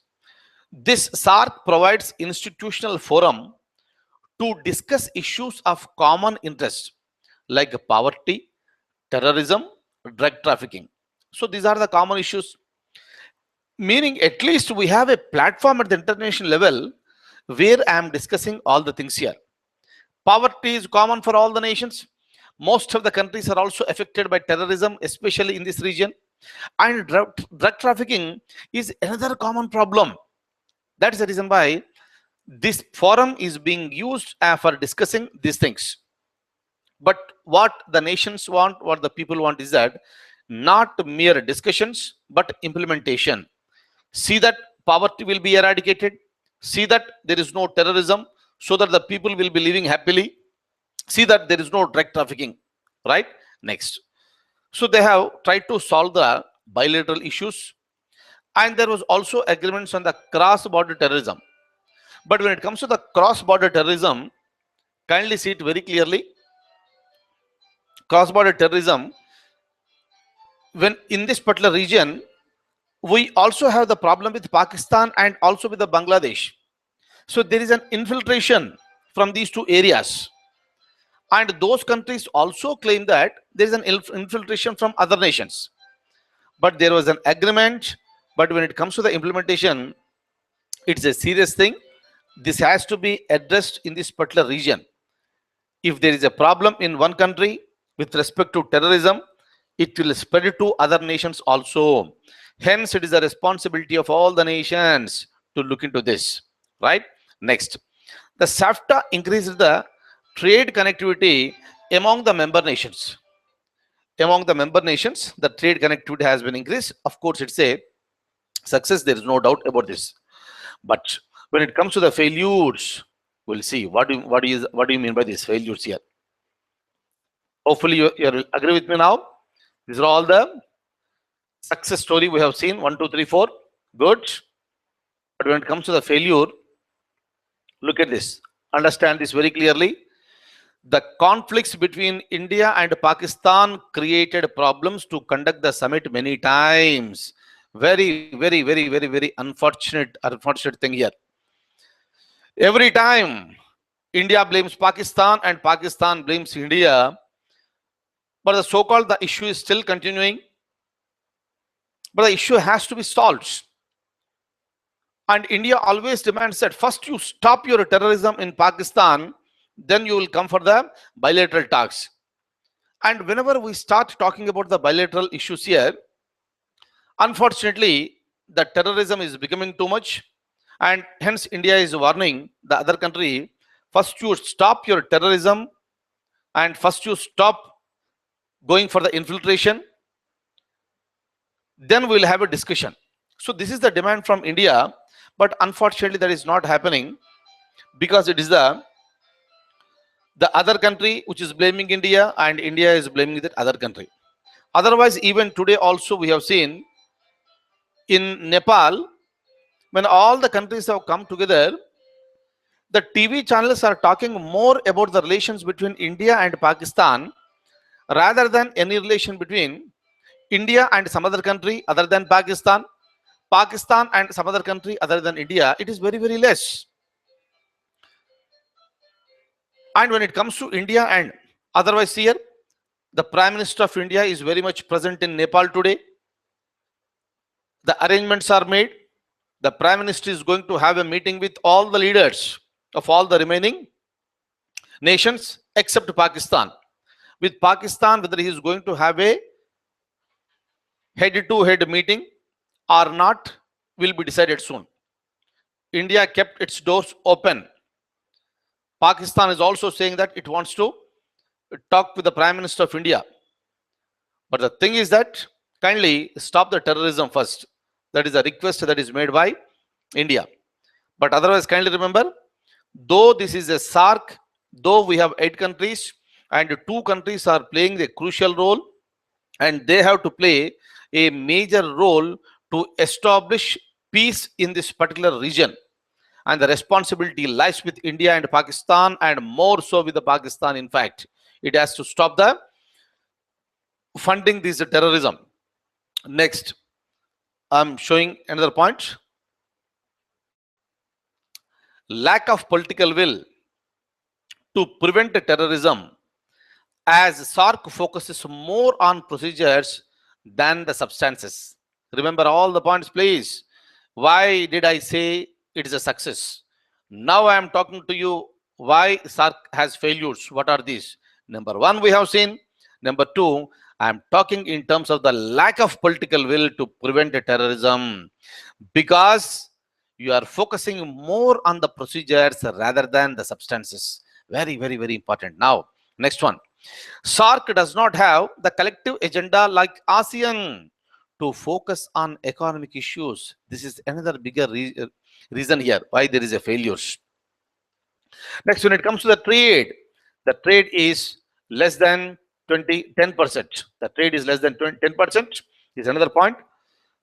This SAARC provides institutional forum to discuss issues of common interest like poverty, terrorism, drug trafficking. So these are the common issues. Meaning at least we have a platform at the international level where I am discussing all the things here. Poverty is common for all the nations. Most of the countries are also affected by terrorism, especially in this region. And drug trafficking is another common problem. That is the reason why this forum is being used for discussing these things. But what the nations want, what the people want is that not mere discussions, but implementation. See that poverty will be eradicated. See that there is no terrorism, so that the people will be living happily. See that there is no drug trafficking, right? Next. So they have tried to solve the bilateral issues. And there was also agreements on the cross-border terrorism. But when it comes to the cross-border terrorism, kindly see it very clearly. Cross-border terrorism, when in this particular region, we also have the problem with Pakistan and also with the Bangladesh. So there is an infiltration from these two areas. And those countries also claim that there is an infiltration from other nations. But there was an agreement. But when it comes to the implementation, it's a serious thing. This has to be addressed in this particular region. If there is a problem in one country with respect to terrorism, it will spread it to other nations also. Hence, it is a responsibility of all the nations to look into this, right? Next, the SAFTA increases the trade connectivity among the member nations. Among the member nations, the trade connectivity has been increased. Of course, it's a success. There is no doubt about this. But when it comes to the failures, we'll see what do you mean by these failures here. Hopefully, you agree with me now. These are all the success story we have seen. 1, 2, 3, 4. Good. But when it comes to the failure, look at this. Understand this very clearly. The conflicts between India and Pakistan created problems to conduct the summit many times. Very, very, very, very, very unfortunate thing here. Every time India blames Pakistan and Pakistan blames India, but the so-called the issue is still continuing. But the issue has to be solved. And India always demands that first you stop your terrorism in Pakistan, then you will come for the bilateral talks. And whenever we start talking about the bilateral issues here, unfortunately, the terrorism is becoming too much. And hence, India is warning the other country, first you stop your terrorism and first you stop going for the infiltration. Then we'll have a discussion. So this is the demand from India. But unfortunately, that is not happening because it is the other country which is blaming India and India is blaming that other country. Otherwise, even today also we have seen in Nepal, when all the countries have come together, the TV channels are talking more about the relations between India and Pakistan rather than any relation between India and some other country other than Pakistan, Pakistan and some other country other than India. It is very, very less. And when it comes to India and otherwise here, the Prime Minister of India is very much present in Nepal today. The arrangements are made. The Prime Minister is going to have a meeting with all the leaders of all the remaining nations except Pakistan. With Pakistan, whether he is going to have a head-to-head meeting or not will be decided soon. India kept its doors open. Pakistan is also saying that it wants to talk with the Prime Minister of India. But the thing is that kindly stop the terrorism first. That is a request that is made by India. But otherwise, kindly remember, though this is a SAARC, though we have 8 countries and 2 countries are playing a crucial role, and they have to play a major role to establish peace in this particular region. And the responsibility lies with India and Pakistan, and more so with the Pakistan. In fact, it has to stop the funding this terrorism. Next, I'm showing another point. Lack of political will to prevent terrorism, as SAARC focuses more on procedures than the substances. Remember all the points, please. Why did I say it is a success? Now I am talking to you why SAARC has failures. What are these? Number 1, we have seen. Number 2, I am talking in terms of the lack of political will to prevent terrorism, because you are focusing more on the procedures rather than the substances. Very, very, very important. Now, next one. SAARC does not have the collective agenda like ASEAN to focus on economic issues. This is another bigger reason here why there is a failure. Next, when it comes to the trade is less than 10%. The trade is less than 10% is another point.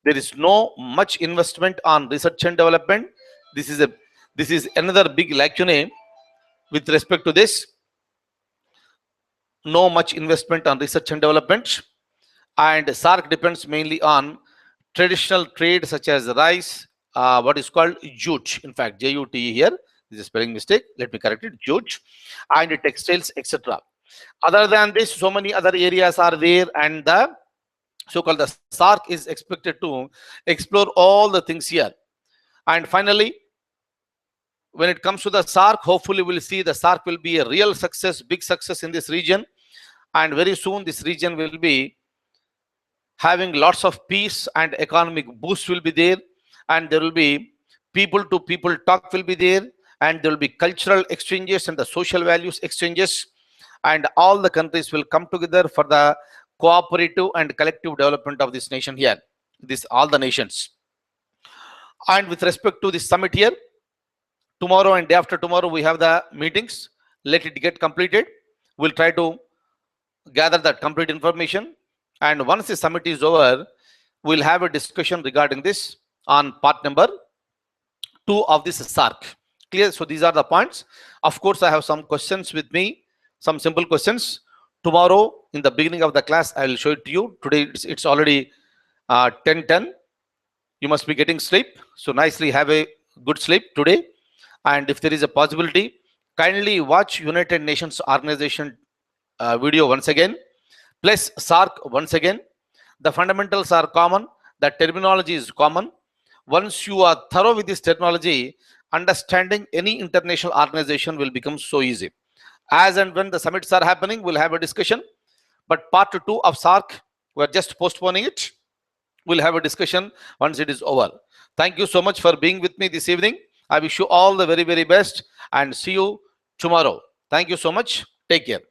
There is no much investment on research and development. This is another big lacuna with respect to this. No much investment on research and development, and SAARC depends mainly on traditional trade such as rice, what is called jute. In fact, JUTE here. This is a spelling mistake. Let me correct it. Jute and textiles, etc. Other than this, so many other areas are there, and the so-called the SAARC is expected to explore all the things here. And finally, when it comes to the SAARC, hopefully we'll see the SAARC will be a real success, big success in this region. And very soon this region will be having lots of peace and economic boost will be there. And there will be people-to-people talk will be there. And there will be cultural exchanges and the social values exchanges. And all the countries will come together for the cooperative and collective development of this nation here. All the nations. And with respect to this summit here, tomorrow and day after tomorrow we have the meetings. Let it get completed. We'll try to gather that complete information, and once the summit is over, we'll have a discussion regarding this on part number 2 of this SAARC. Clear? So these are the points. Of course, I have some questions with me, some simple questions. Tomorrow in the beginning of the class I will show it to you. Today it's already 10:10. You must be getting sleep, so nicely have a good sleep today. And if there is a possibility, kindly watch United Nations Organization video once again, plus SAARC once again. The fundamentals are common, the terminology is common. Once you are thorough with this terminology, understanding any international organization will become so easy. As and when the summits are happening, we'll have a discussion. But part 2 of SAARC, we're just postponing it. We'll have a discussion once it is over. Thank you so much for being with me this evening. I wish you all the very, very best and see you tomorrow. Thank you so much. Take care.